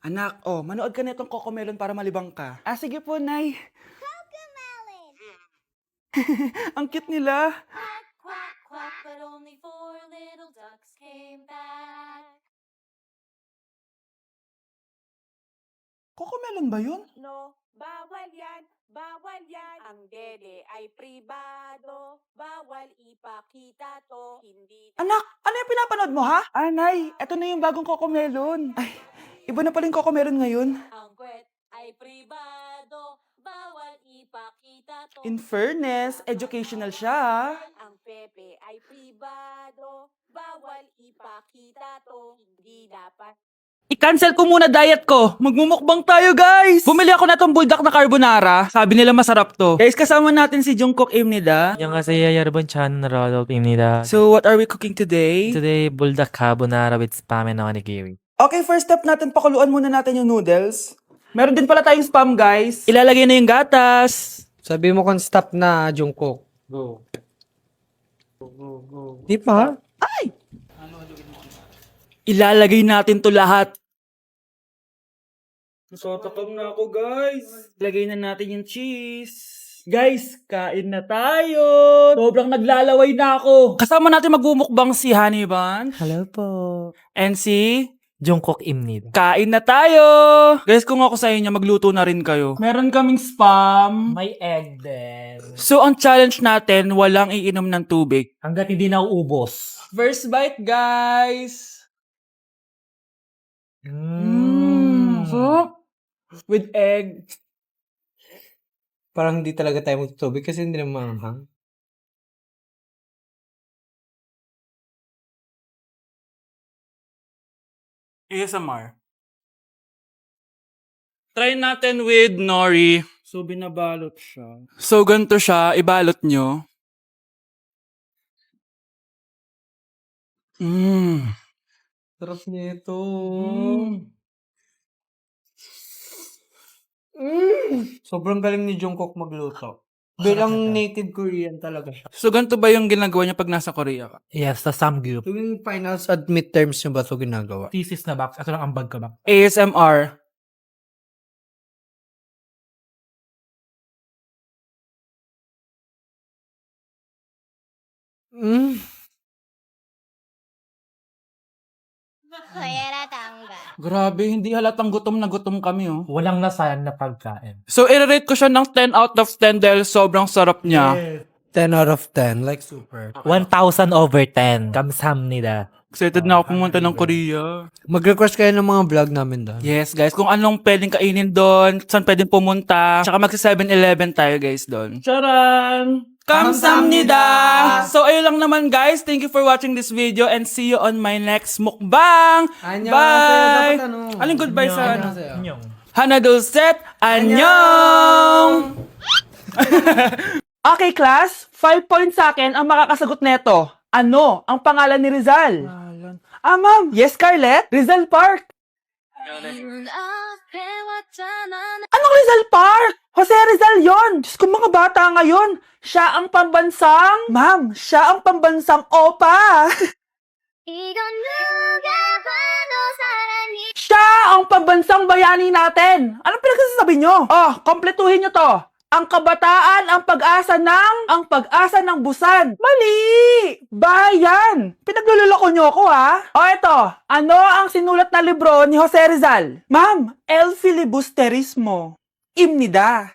Anak, manood ka nitong Cocomelon para malibang ka. Ah, sige po, Nay. Ang cute nila. Quack, quack, quack, but only four little ducks came back. Cocomelon ba yun? No, bawal yan, bawal yan. Ang dede ay pribado, bawal ipakita to, hindi Anak, ano yung pinapanood mo, ha? Ah, Nay, eto na yung bagong Cocomelon. Ay, iba na pala yung Cocomelon ngayon. Ang kwet ay pribado, bawal ipakita to. In fairness, educational siya, ha? ang pepe ay pribado, bawal ipakita to, hindi dapat. I-cancel ko muna diet ko. Magmumukbang tayo, guys! Bumili ako na tong buldak na carbonara. Sabi nila masarap to. Guys, kasama natin si Jungkook Imnida. 안녕하세요 여러분, 저는 러럽입니다. So, what are we cooking today? Today, buldak carbonara with spam and onigiri. Okay, first step natin, pakuluan muna natin yung noodles. Meron din pala tayong spam, guys. Ilalagay na yung gatas. Sabi mo kung stop na, Jungkook. Go. Di pa? Ilalagay natin to lahat. Nasotakam na ako, guys. Ilagay na natin yung cheese. Guys, kain na tayo. Sobrang naglalaway na ako. Kasama natin magmumukbang si Honey Bun Hello po. and si Jungkook입니다. kain na tayo. Guys, kung ako sa inyo, magluto na rin kayo. Meron kaming spam. May egg din. So, ang challenge natin, walang iinom ng tubig. Hanggat hindi na uubos. First bite, guys. Sarap. With egg. Parang hindi talaga tayo magtutubig kasi hindi naman maanghang. ASMR. Try natin with nori. So, binabalot siya. So, ganito siya. Ibalot nyo. Sarap niya ito. Sobrang galing ni Jungkook magluto. Bilang native Korean talaga siya. So, ganito ba yung ginagawa niya pag nasa Korea ka? Yes, the samgyup. Tuwing finals at midterms niyo ba ito ginagawa? Thesis na box. Ito lang ang bag ko ba? ASMR. Grabe, hindi halatang gutom na gutom kami, oh. Walang nasayang na pagkain. So, i-rate ko siya ng 10 out of 10 dahil sobrang sarap niya. 10 out of 10. Like super. 1,000 over 10. 감사합니다. Excited na ako pumunta ng Korea. Mag-request kayo ng mga vlog namin doon. Yes, guys. Kung anong pwedeng kainin doon, saan pwedeng pumunta. Tsaka magsa 7-Eleven tayo, guys, doon. Charan! Kamsamnida! So, ayun lang naman, guys. Thank you for watching this video and see you on my next mukbang! Annyeonghaseyo. Bye! Dapat ano? Aling goodbye sa ano? Annyeonghaseyo. Anyong. Hana Dulcet! Annyeong! Okay, class. 5 points sa akin ang makakasagot neto. Ano ang pangalan ni Rizal? Ah, ma'am. Yes, Scarlett? Rizal Park. Anong Rizal Park? Jose Rizal yon. Diyos ko, mga bata ngayon. Siya ang pambansang... Ma'am, siya ang pambansang opa. Siya ang pambansang bayani natin. Anong pinagsasabi nyo? Oh, kompletuhin nyo to. Ang kabataan, ang pag-asa ng busan. Mali! Bayan! Pinagluloko nyo ako, ha? O eto, ano ang sinulat na libro ni Jose Rizal? Ma'am, El Filibusterismo. Imnida.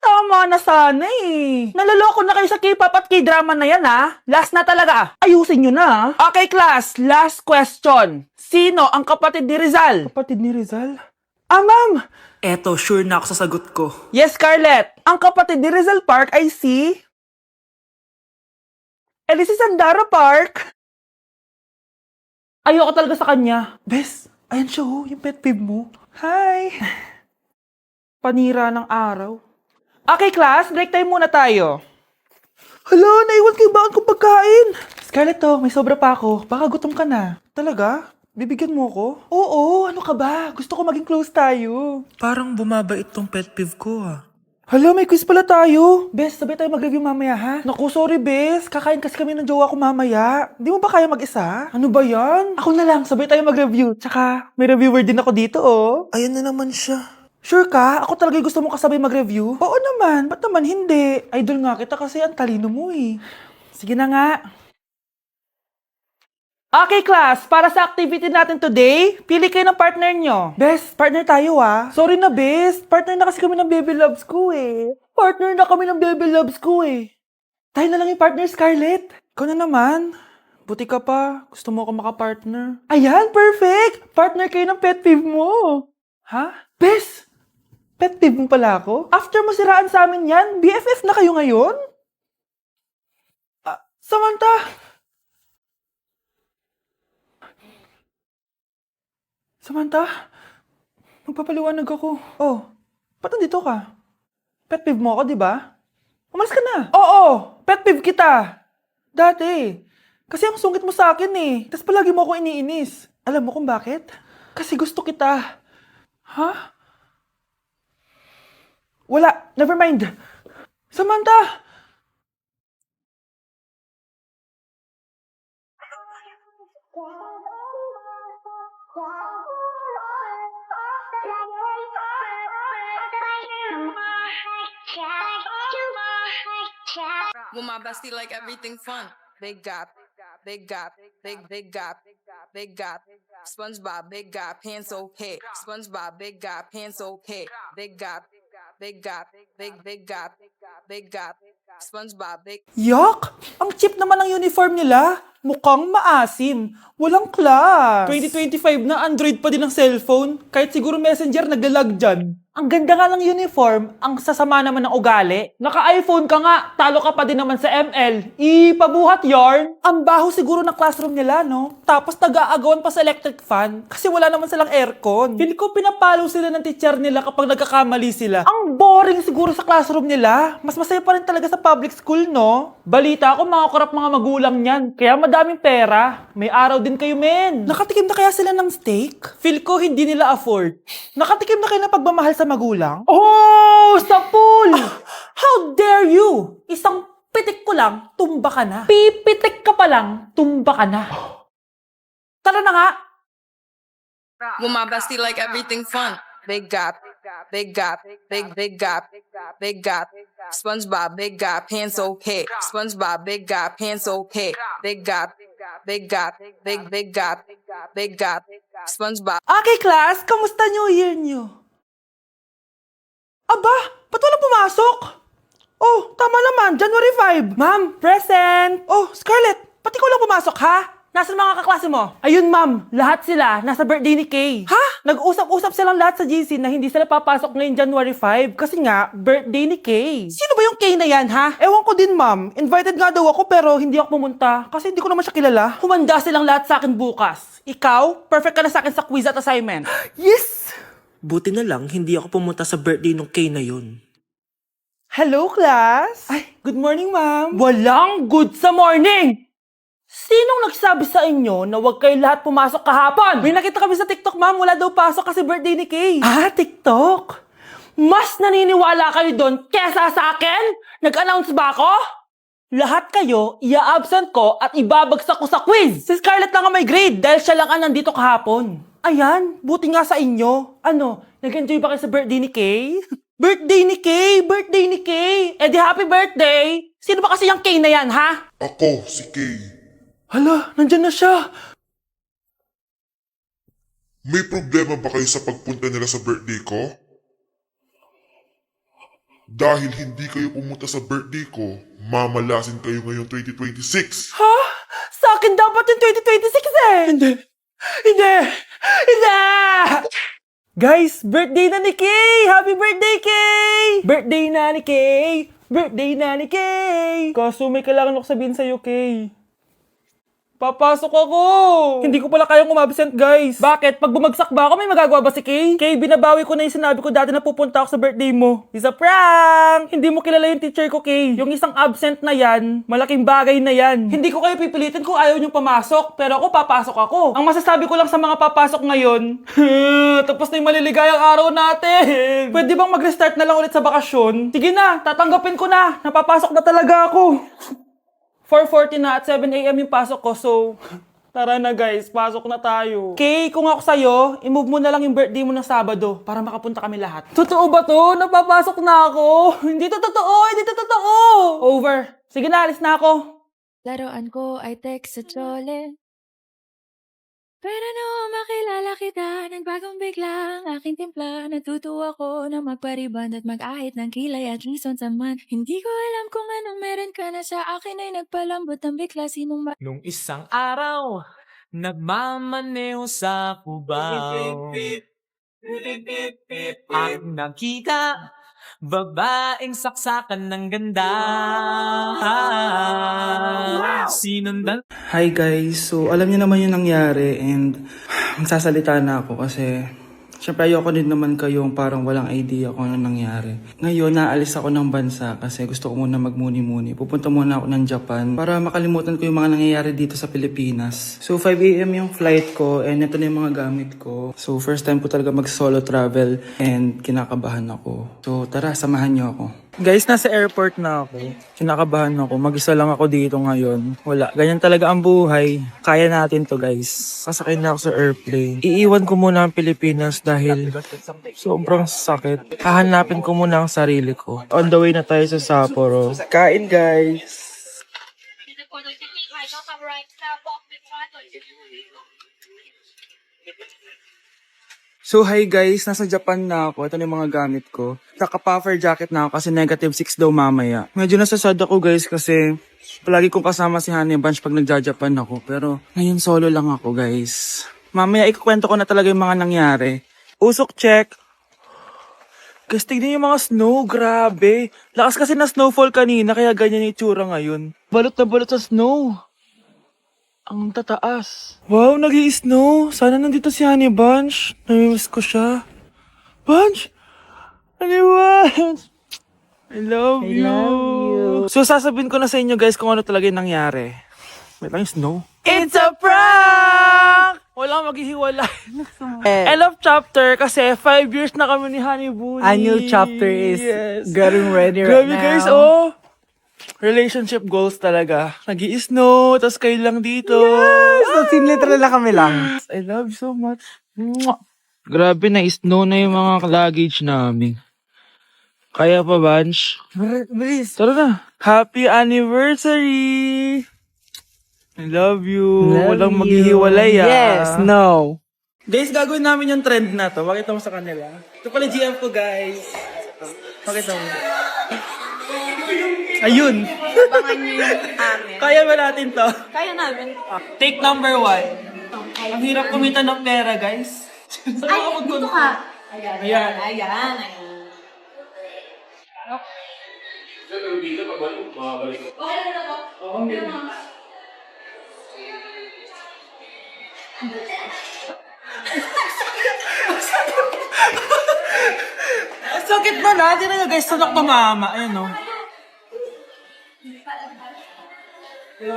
Tama na sana eh. Naloloko na kayo sa K-pop at K-drama na yan, ha? Last na talaga. Ayusin nyo na, ha? Okay, class. Last question. Sino ang kapatid ni Rizal? Kapatid ni Rizal? Ah, ma'am. Eto, sure na ako sa sagot ko. Yes, Scarlett. Ang kapatid ni Rizal Park ay si... si Sandara Park. Ayoko talaga sa kanya. Bes, ayan siya ho, yung pet peeve mo. Hi. Panira ng araw. Okay, class. Break time muna tayo. Hala, naiwan kayo bakit kong pagkain? Scarlett, to, may sobra pa ako. Baka gutom ka na. Talaga? Bibigyan mo ko? Oo, ano ka ba? Gusto ko maging close tayo. Parang bumabait tong pet peeve ko, ah. Hala, may quiz pala tayo. Bes, sabay tayo mag-review mamaya, ha? Naku, sorry, Bes. Kakain kasi kami ng jowa ko mamaya. Di mo ba kaya mag-isa? Ano ba yan? Ako na lang, sabay tayo mag-review. Tsaka, may reviewer din ako dito, oh. Ayan na naman siya. Sure ka? Ako talaga yung gusto mo kasabay mag-review? Oo naman. Ba't naman hindi? Idol nga kita kasi ang talino mo, eh. Sige na nga. Okay, class. Para sa activity natin today, pili kayo ng partner nyo. Best, partner tayo ah. Sorry na, best. Partner na kasi kami ng baby loves ko eh. Partner na kami ng baby loves ko eh. Tayo na lang yung partner, Scarlett. Ikaw na naman. Buti ka pa. Gusto mo ako makapartner. Ayan, perfect! Partner kayo ng pet peeve mo. Ha? Best! Pet peeve mo pala ako? After mo siraan sa amin yan, BFF na kayo ngayon? Samantha! Samantha, magpapaliwanag ako. Oh, ba't nandito ka? Pet peeve mo ako, di ba? Umalis ka na. Oo, pet peeve kita. Dati. Kasi ang sungit mo sa akin eh. Tapos palagi mo ako iniinis. Alam mo kung bakit? Kasi gusto kita. Ha? Wala, never mind. Samantha! With my bestie like everything fun. Big gap, big gap, big gap, big gap. SpongeBob, big gap, hands okay. SpongeBob, big gap, hands okay. Big gap, big gap, big gap, big gap. SpongeBob, big. Yuck! Ang cheap naman ng uniform nila. Mukhang maasim. Walang class. 2025 na Android pa din ang cellphone. Kahit siguro Messenger naglalag dyan. Ang ganda nga ng uniform, ang sasama naman ng ugali. Naka-iPhone ka nga, talo ka pa din naman sa ML. Ipabuhat yarn. Ang baho siguro ng classroom nila, no? Tapos nag-aagawan pa sa electric fan kasi wala naman silang aircon. Feel ko pinapalo sila ng teacher nila kapag nagkakamali sila. Ang boring siguro sa classroom nila. Mas masaya pa rin talaga sa public school, no? Balita ko mga korap mga magulang niyan. Kaya madaming pera. May araw din kayo, men. Nakatikim na kaya sila ng steak? Feel ko hindi nila afford. Nakatikim na kayo ng pagmamahal sa magulang? Oh, sa pool! How dare you? Isang pitik ko lang, tumba ka na. Pipitik ka pa lang, tumba ka na. Tara na nga. With my bestie like everything fun. Big gap, big gap, big gap, big gap. SpongeBob, big gap, hands okay. SpongeBob, big gap, hands okay. Big gap, big gap, big gap, big gap. SpongeBob. Okay, class, kamusta New Year nyo? Aba, ba't walang pumasok? Oh, tama naman, January 5. Ma'am, present. Oh, Scarlett, ba't ikaw lang pumasok, ha? Nasaan mga kaklase mo? Ayun, ma'am, lahat sila nasa birthday ni Kay. Ha? Nag-usap-usap silang lahat sa GC na hindi sila papasok ngayong January 5 kasi nga, birthday ni Kay. Sino ba yung Kay na yan, ha? Ewan ko din, ma'am. Invited nga daw ako pero hindi ako pumunta kasi hindi ko naman siya kilala. Humanda silang lahat sa akin bukas. Ikaw, perfect ka na sa akin sa quiz at assignment. Yes! Buti na lang, hindi ako pumunta sa birthday nung Kay na yun. Hello, class! Ay, good morning, ma'am. Walang good sa morning! Sinong nagsabi sa inyo na huwag kayo lahat pumasok kahapon? May nakita kami sa TikTok, ma'am. Wala daw pasok kasi birthday ni Kay. Ah, TikTok? Mas naniniwala kayo doon kesa sa akin? Nag-announce ba ako? Lahat kayo, ia-absent ko at ibabagsak ko sa quiz. Si Scarlett lang ang may grade dahil siya lang ang nandito kahapon. Ayan, buti nga sa inyo. Ano, nag-enjoy ba kayo sa birthday ni Kay? Birthday ni Kay! Birthday ni Kay! Eh di happy birthday! Sino ba kasi yung Kay na yan, ha? Ako, si Kay. Hala, nandyan na siya. May problema ba kayo sa pagpunta nila sa birthday ko? Dahil hindi kayo pumunta sa birthday ko, mamalasin kayo ngayong 2026. Ha? Sa akin dapat yung 2026 eh! Hindi! Hindi! Hindi! Guys, birthday na ni Kay! Happy birthday, Kay! Birthday na ni Kay! Birthday na ni Kay! Kaso may kailangan ako sabihin sa'yo, Kay. Papasok ako! Hindi ko pala kayang umabsent, guys. Bakit? Pag bumagsak ba ako, may magagawa ba si Kay? Kay, binabawi ko na yung sinabi ko dati na pupunta ako sa birthday mo. It's a prank! Hindi mo kilala yung teacher ko, Kay. Yung isang absent na yan, malaking bagay na yan. Hindi ko kayo pipilitin kung ayaw niyong pumasok, pero ako papasok ako. Ang masasabi ko lang sa mga papasok ngayon, tapos na yung maliligayang araw natin. Pwede bang mag-restart na lang ulit sa bakasyon? Sige na, tatanggapin ko na. Napapasok na talaga ako. 4:40 na at 7 a.m. yung pasok ko, so tara na guys, pasok na tayo. Okay, kung ako sa'yo, i-move mo na lang yung birthday mo ng Sabado para makapunta kami lahat. Totoo ba to? Napapasok na ako? Hindi to totoo, hindi to totoo. Over. Sige na, alis na ako. Laruan ko ay text sa tsole. Pero no, makilala kita, nagbagong bigla ang aking timpla. Natutuwa ko na magpariband at mag-ahit ng kilay at reason sa man. Hindi ko alam kung anong meron ka na sa akin ay nagpalambot ang bigla. Sinong Nung isang araw, nagmamaneho sa Cubao. Ang nakita, babaeng saksakan ng ganda. Sinundan Hi guys, so alam niyo naman yung nangyari and magsasalita na ako kasi syempre ayoko din naman kayong parang walang idea kung ano nangyari. Ngayon, naalis ako ng bansa kasi gusto ko muna magmuni-muni. Pupunta muna ako ng Japan para makalimutan ko yung mga nangyayari dito sa Pilipinas. So 5 a.m. yung flight ko and ito na yung mga gamit ko. So first time ko talaga mag-solo travel and kinakabahan ako. So tara, samahan niyo ako. Guys, nasa airport na ako. Kinakabahan ako. Mag-isa lang ako dito ngayon. Wala. Ganyan talaga ang buhay. Kaya natin to, guys. Sasakay na ako sa airplane. Iiwan ko muna ang Pilipinas dahil sobrang sakit. Hahanapin ko muna ang sarili ko. On the way na tayo sa Sapporo. Kain, guys! So hi guys, nasa Japan na ako. Ito na yung mga gamit ko. Naka-puffer jacket na ako kasi -6 daw mamaya. Medyo nasasad ako guys kasi palagi kong kasama si Honey Bunch pag nagja-Japan ako. Pero ngayon solo lang ako guys. Mamaya ikukwento ko na talaga yung mga nangyari. Usok check. Guys, tignan yung mga snow. Grabe. Lakas kasi na snowfall kanina kaya ganyan yung itsura ngayon. Balot na balot sa snow. Ang tataas. Wow, nag-i-snow. Sana nandito si Honey Bunch. Namimiss ko siya. Bunch! Honey Bunch! I love you. So, sasabihin ko na sa inyo guys kung ano talaga yung nangyari. Wait lang yung snow. It's a prank! Walang maghihiwalay. End of chapter kasi 5 years na kami ni Honey Bunny. A new chapter is getting ready right Grabe now. guys, oh! Relationship goals talaga. Nag-i-snow, tapos kayo lang dito. Yes! So, literal na kami lang. I love you so much. Mwah! Grabe, na-snow na yung mga luggage namin. Kaya pa, Bunch? Bilis. Tara na. Happy anniversary! I love you. Walang maghihiwalay, ah. Yes, no. Guys, gagawin namin yung trend na to. Pakita mo sa kanila. Ito pala yung GM ko, guys. Pakita mo. Ayun. Abangan niyo yung amin. Kaya ba natin to? Kaya namin. Take number 1. Ang hirap kumita ng pera, guys. Ay, dito ka. Ayan. Ayan. Ang sakit na na. Hindi na guys, sunok tumama. Ayan o.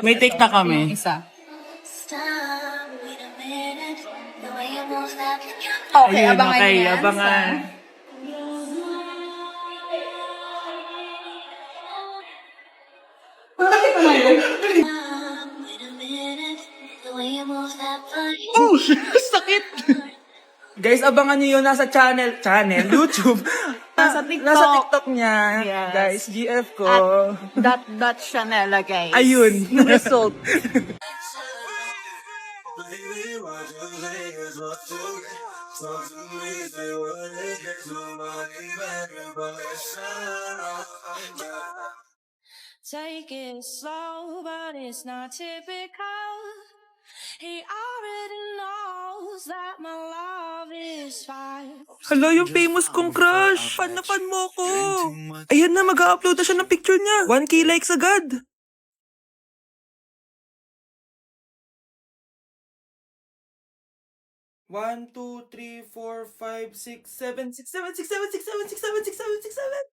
May take na kami. Isa. Stop, wait a minute. The way you move that. Okay, Ayun, abangan okay, niyo yan. abangan. Stop, wait a minute. The way you move that body. Oh, sakit! Guys, abangan nyo yun. Nasa channel, YouTube. Nasa TikTok. Nasa TikTok niya. Yes. Guys, GF ko. That Chanela, guys. Ayun. Result. Take it slow, but it's not typical. He already knows that my love is fine. Hala, yung famous kong crush. Fan na fan mo ko. Ayan na, mag-upload na siya ng picture niya. 1K likes agad. 1, 2, 3, 4, 5, 6, 7, 6, 7, 6, 7, 6, 7, 6, 7, 6, 7, 6, 7.